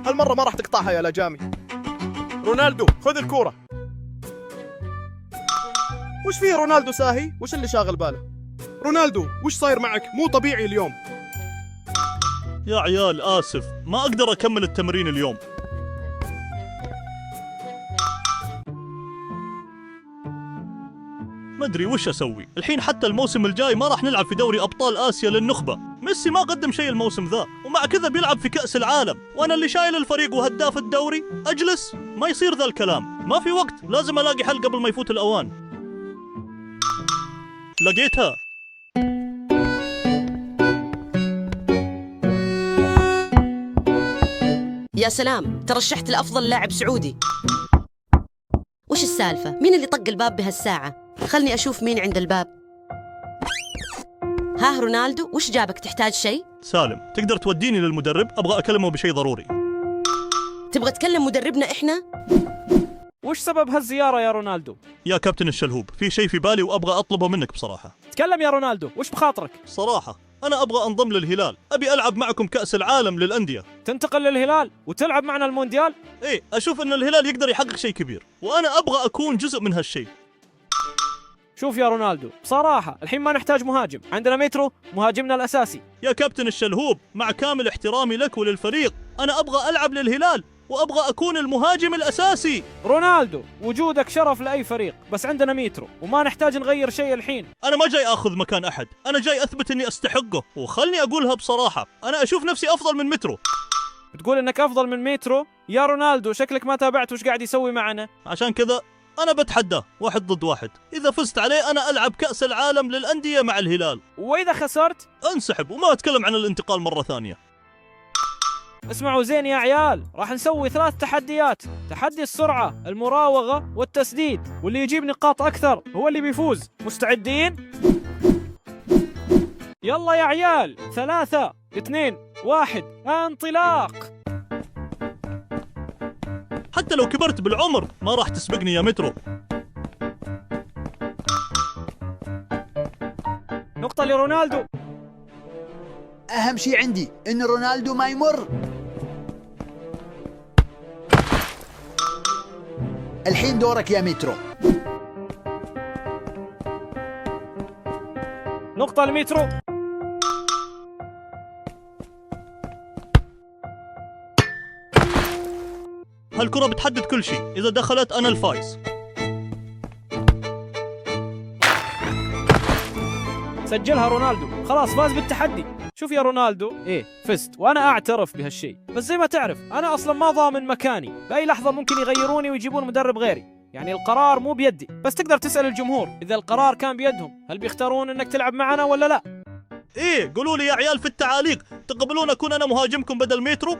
هالمرة ما راح تقطعها يا لجامي. رونالدو خذ الكورة. وش فيه رونالدو ساهي؟ وش اللي شاغل باله؟ رونالدو وش صاير معك؟ مو طبيعي اليوم. يا عيال آسف، ما أقدر أكمل التمرين اليوم. ما أدري وش أسوي الحين. حتى الموسم الجاي ما راح نلعب في دوري أبطال آسيا للنخبة. ميسي ما قدم شيء الموسم ذا، ومع كذا بيلعب في كأس العالم، وأنا اللي شايل الفريق وهداف الدوري. أجلس؟ ما يصير ذا الكلام. ما في وقت، لازم ألاقي حل قبل ما يفوت الأوان. لقيتها. يا سلام، ترشحت لأفضل لاعب سعودي. وش السالفة؟ مين اللي طق الباب بهالساعة؟ خلني أشوف مين عند الباب. ها رونالدو، وش جابك؟ تحتاج شيء؟ سالم، تقدر توديني للمدرب؟ أبغى أكلمه بشيء ضروري. تبغى تكلم مدربنا إحنا؟ وش سبب هالزيارة يا رونالدو؟ يا كابتن الشلهوب، في شيء في بالي وأبغى أطلبه منك بصراحة. تكلم يا رونالدو، وش بخاطرك؟ صراحة أنا أبغى أنضم للهلال، أبي ألعب معكم كأس العالم للأندية. تنتقل للهلال وتلعب معنا المونديال؟ إيه، أشوف أن الهلال يقدر يحقق شيء كبير، وأنا أبغى أكون جزء من هالشيء. شوف يا رونالدو، بصراحة الحين ما نحتاج مهاجم، عندنا ميترو مهاجمنا الأساسي. يا كابتن الشلهوب، مع كامل احترامي لك وللفريق، أنا أبغى ألعب للهلال وأبغى أكون المهاجم الأساسي. رونالدو، وجودك شرف لأي فريق، بس عندنا ميترو وما نحتاج نغير شيء الحين. أنا ما جاي أخذ مكان أحد، أنا جاي أثبت أني أستحقه، وخلني أقولها بصراحة، أنا أشوف نفسي أفضل من مترو. بتقول إنك أفضل من ميترو؟ يا رونالدو شكلك ما تابعت وش قاعد يسوي معنا. عشان كذا أنا بتحداه 1 ضد 1. إذا فزت عليه أنا ألعب كأس العالم للأندية مع الهلال، وإذا خسرت أنسحب وما أتكلم عن الانتقال مرة ثانية. اسمعوا زين يا عيال، راح نسوي 3 تحديات. تحدي السرعة، المراوغة، والتسديد، واللي يجيب نقاط أكثر هو اللي بيفوز. مستعدين؟ يلا يا عيال، 3 2 1 انطلاق. حتى لو كبرت بالعمر ما راح تسبقني يا مترو. نقطة لرونالدو. أهم شيء عندي إن رونالدو ما يمر. الحين دورك يا مترو. نقطة لميترو. هالكرة بتحدد كل شيء، إذا دخلت أنا الفايز. سجلها رونالدو، خلاص فاز بالتحدي. شوف يا رونالدو، ايه فزت وانا اعترف بهالشيء، بس زي ما تعرف انا اصلا ما ضامن مكاني، باي لحظة ممكن يغيروني ويجيبون مدرب غيري، يعني القرار مو بيدي. بس تقدر تسأل الجمهور اذا القرار كان بيدهم، هل بيختارون انك تلعب معنا ولا لا؟ إيه، قولوا لي يا عيال في التعاليق، تقبلون أكون أنا مهاجمكم بدل مترو؟